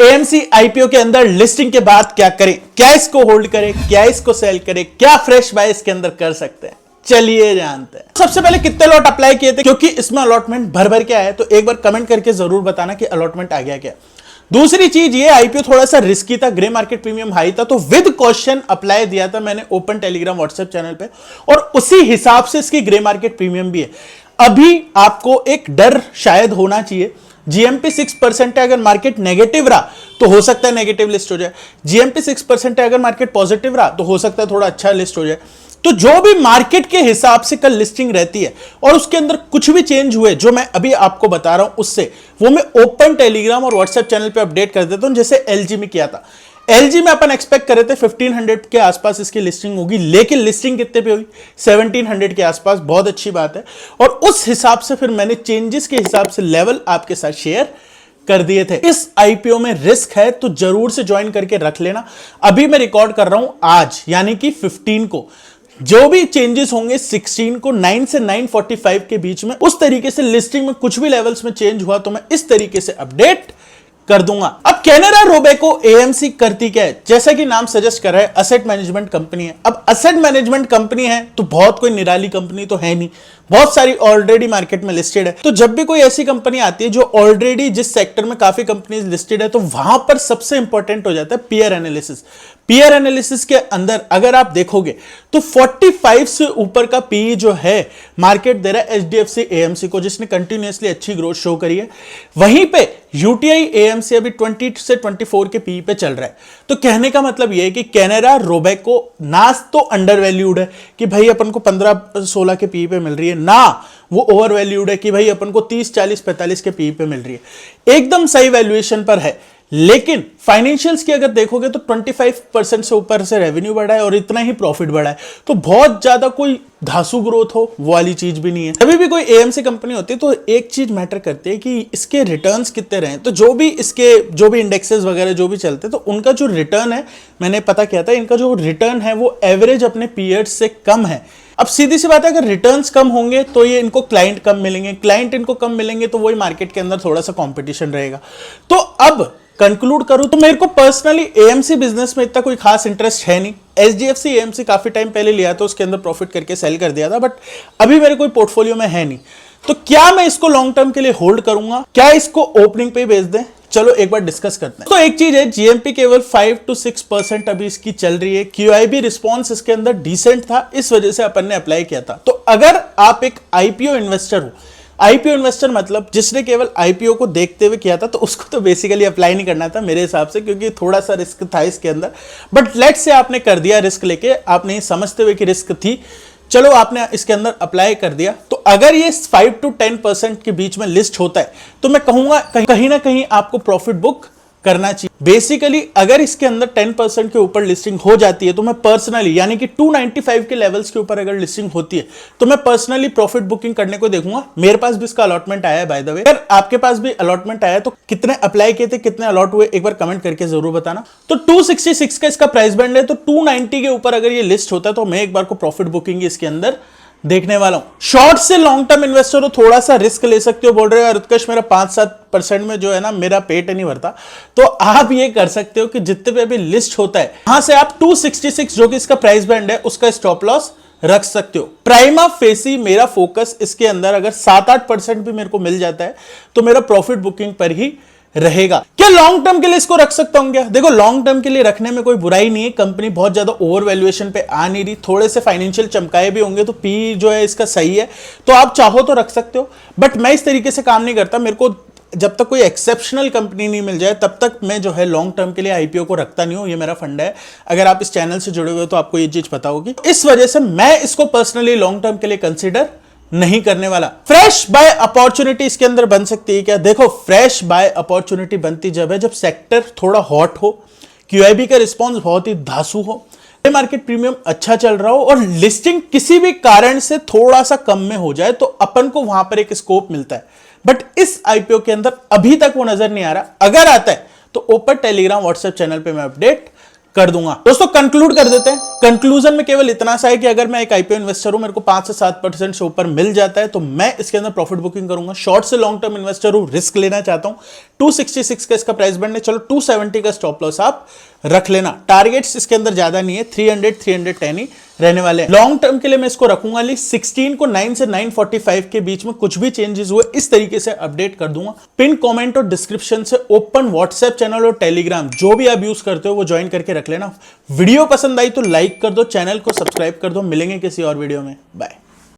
AMC IPO के अंदर listing के बाद क्या करें, क्या इसको होल्ड करें, क्या इसको सेल करें, क्या फ्रेश बाय इसके अंदर कर सकते हैं, चलिए जानते हैं। सबसे पहले कितने लॉट अप्लाई किए थे, क्योंकि इसमें अलॉटमेंट भर भर के आया है, तो एक बार कमेंट करके जरूर बताना कि अलॉटमेंट आ गया क्या। दूसरी चीज ये, आईपीओ थोड़ा सा रिस्की था, ग्रे मार्केट प्रीमियम हाई था, तो विद क्वेश्चन अप्लाई दिया था मैंने ओपन टेलीग्राम व्हाट्सएप चैनल पे, और उसी हिसाब से इसकी ग्रे मार्केट प्रीमियम भी है। अभी आपको एक डर शायद होना चाहिए, जीएमपी 6% है, अगर मार्केट नेगेटिव रहा तो हो सकता है नेगेटिव लिस्ट हो जाए, जीएमपी 6% है, अगर मार्केट पॉजिटिव रहा तो हो सकता है थोड़ा अच्छा लिस्ट हो जाए। तो जो भी मार्केट के हिसाब से कल लिस्टिंग रहती है और उसके अंदर कुछ भी चेंज हुए जो मैं अभी आपको बता रहा हूं उससे, वो मैं ओपन टेलीग्राम और व्हाट्सएप चैनल पे अपडेट कर देता हूं, जैसे एलजी में किया था। एलजी में अपन एक्सपेक्ट कर रहे थे 1500 के आसपास इसकी लिस्टिंग होगी, लेकिन लिस्टिंग कितने पे हुई, 1700 के आसपास, बहुत अच्छी बात है। और उस हिसाब से फिर मैंने चेंजेस के हिसाब से लेवल आपके साथ शेयर कर दिए थे। इस आईपीओ में रिस्क है तो जरूर से ज्वाइन करके रख लेना। अभी मैं रिकॉर्ड कर रहा हूं आज यानी कि 15 को, जो भी चेंजेस होंगे 16 को 9 से 9:45 के बीच में, उस तरीके से लिस्टिंग में कुछ भी लेवल्स में चेंज हुआ तो मैं इस तरीके से अपडेट कर दूंगा। अब कैनरा रोबेको एएमसी करती क्या है, जैसा कि नाम सजेस्ट कर रहा है, असेट मैनेजमेंट कंपनी है। अब असेट मैनेजमेंट कंपनी है तो बहुत कोई निराली कंपनी तो है नहीं, बहुत सारी ऑलरेडी मार्केट में लिस्टेड है। तो जब भी कोई ऐसी कंपनी आती है जो ऑलरेडी जिस सेक्टर में काफी कंपनीज लिस्टेड है, तो वहां पर सबसे इंपॉर्टेंट हो जाता है पीयर एनालिसिस। पीयर एनालिसिस के अंदर अगर आप देखोगे तो 45 से ऊपर का पीई जो है मार्केट दे रहा है एचडीएफसी एएमसी को, जिसने कंटिन्यूअसली अच्छी ग्रोथ शो करी है। वहीं पे यूटीआई एएमसी अभी 20 से 24 के पीई पे चल रहा है। तो कहने का मतलब यह है कि कैनरा रोबेको ना तो अंडर वैल्यूड है कि भाई अपन को 15-16 के पीई पे मिल रही है, ना वो ओवर वैल्यूड है कि भाई अपन को 30, 40, 45 के पीई पे मिल रही है। एकदम सही वैल्यूएशन पर है। लेकिन फाइनेंशियल्स की अगर देखोगे तो 25% से ऊपर से रेवेन्यू बढ़ा है और इतना ही प्रॉफिट बढ़ा है। तो बहुत ज्यादा कोई धासु ग्रोथ हो वो वाली चीज भी नहीं है। अभी भी कोई एएमसी कंपनी होती है तो एक चीज मैटर करती है कि इसके रिटर्न्स कितने रहे। तो जो भी इंडेक्सेस वगैरह जो भी चलते हैं तो उनका जो रिटर्न है, मैंने पता किया था, इनका जो रिटर्न है वो एवरेज अपने पीरियड्स से कम है। अब सीधी सी बात है, अगर रिटर्न्स कम होंगे तो ये इनको क्लाइंट कम मिलेंगे, क्लाइंट इनको कम मिलेंगे तो वही मार्केट के अंदर थोड़ा सा कंपटीशन रहेगा। तो अब कंक्लूड करूं तो मेरे को पर्सनली एएमसी बिजनेस में इतना कोई खास इंटरेस्ट है नहीं। एचडीएफसी एएमसी काफी टाइम पहले लिया था, उसके अंदर प्रॉफिट करके सेल कर दिया था, बट अभी मेरे कोई पोर्टफोलियो में है नहीं। तो क्या मैं इसको लॉन्ग टर्म के लिए होल्ड करूंगा, क्या इसको ओपनिंग पे बेच दें, चलो एक बार डिस्कस करते हैं। तो एक चीज है, जीएमपी केवल 5 to 6% अभी इसकी चल रही है। क्यूआईबी रिस्पॉन्स इसके अंदर डिसेंट था, इस वजह से अपन ने अप्लाई किया था। तो अगर आप एक आईपीओ इन्वेस्टर हो, आईपीओ इन्वेस्टर मतलब जिसने केवल आईपीओ को देखते हुए किया था, तो उसको तो बेसिकली अप्लाई नहीं करना था मेरे हिसाब से, क्योंकि थोड़ा सा रिस्क था इसके अंदर। बट लेट से आपने कर दिया रिस्क लेके, आपने समझते हुए कि रिस्क थी, चलो आपने इसके अंदर अप्लाई कर दिया। तो अगर ये 5 to 10% के बीच में लिस्ट होता है तो मैं कहूंगा कहीं ना कहीं आपको प्रॉफिट बुक करना चाहिए। बेसिकली अगर इसके अंदर 10% के ऊपर लिस्टिंग हो जाती है तो मैं पर्सनली, यानी कि 295 के लेवल्स के ऊपर अगर लिस्टिंग होती है तो मैं पर्सनली प्रॉफिट बुकिंग करने को देखूंगा। मेरे पास भी इसका अलॉटमेंट आया है बाय द वे। अगर आपके पास भी अलॉटमेंट आया तो कितने अप्लाई किए थे, कितने अलॉट हुए, एक बार कमेंट करके जरूर बताना। तो 266 का इसका प्राइस बैंड है, तो 290 के ऊपर अगर ये लिस्ट होता है तो मैं एक बार को प्रॉफिट बुकिंग इसके अंदर देखने वाला हूं। शॉर्ट से लॉन्ग टर्म इन्वेस्टर हो, थोड़ा सा रिस्क ले सकते हो। बोल रहे हो उत्कर्ष मेरा 5-7% में जो है ना मेरा पेट नहीं भरता, तो आप ये कर सकते हो कि जितने पे भी लिस्ट होता है यहां से आप 266 जो कि इसका प्राइस बैंड है उसका स्टॉप लॉस रख सकते हो। प्राइमा फेसी मेरा फोकस इसके अंदर अगर 7-8% भी मेरे को मिल जाता है तो मेरा प्रॉफिट बुकिंग पर ही रहेगा। क्या लॉन्ग टर्म के लिए इसको रख सकता हूं क्या? देखो, लॉन्ग टर्म के लिए रखने में कोई बुराई नहीं है। कंपनी बहुत ज्यादा ओवर वैल्यूएशन पे आ नहीं रही, थोड़े से फाइनेंशियल चमकाए भी होंगे तो पी जो है इसका सही है, तो आप चाहो तो रख सकते हो। बट मैं इस तरीके से काम नहीं करता। मेरे को जब तक कोई एक्सेप्शनल कंपनी नहीं मिल जाए तब तक मैं जो है लॉन्ग टर्म के लिए आईपीओ को रखता नहीं हूं। ये मेरा फंड है। अगर आप इस चैनल से जुड़े हुए हो तो आपको ये चीज पता होगी। इस वजह से मैं इसको पर्सनली लॉन्ग टर्म के लिए कंसिडर नहीं करने वाला। फ्रेश बाय अपॉर्चुनिटी इसके अंदर बन सकती है क्या? देखो, फ्रेश बाय अपॉर्चुनिटी बनती जब है जब सेक्टर थोड़ा हॉट हो, क्यूआईबी का रिस्पॉन्स बहुत ही धासु हो, मार्केट प्रीमियम अच्छा चल रहा हो और लिस्टिंग किसी भी कारण से थोड़ा सा कम में हो जाए तो अपन को वहां पर एक स्कोप मिलता है। बट इस आईपीओ के अंदर अभी तक वो नजर नहीं आ रहा। अगर आता है तो ओपन टेलीग्राम व्हाट्सएप चैनल पे मैं अपडेट कर दूंगा। दोस्तों कंक्लूड कर देते हैं। कंक्लूजन में केवल इतना सा है कि अगर मैं एक आईपीओ इन्वेस्टर हूं, मेरे को 5 से 7% से ऊपर मिल जाता है तो मैं इसके अंदर प्रॉफिट बुकिंग करूंगा। शॉर्ट से लॉन्ग टर्म इन्वेस्टर हूं, रिस्क लेना चाहता हूं। 266 का इसका प्राइस बैंड है, चलो 270 का स्टॉप लॉस आप रख लेना। टारगेट्स इसके अंदर ज्यादा नहीं है, 300-310 ही रहने वाले हैं। लॉन्ग टर्म के लिए मैं इसको रखूंगा 16 को 9 से 9:45 के बीच में कुछ भी चेंजेस हुए इस तरीके से अपडेट कर दूंगा। पिन कमेंट और डिस्क्रिप्शन से ओपन व्हाट्सएप चैनल और टेलीग्राम जो भी आप यूज करते हो वो ज्वाइन करके रख लेना। वीडियो पसंद आई तो लाइक कर दो, चैनल को सब्सक्राइब कर दो। मिलेंगे किसी और वीडियो में, बाय।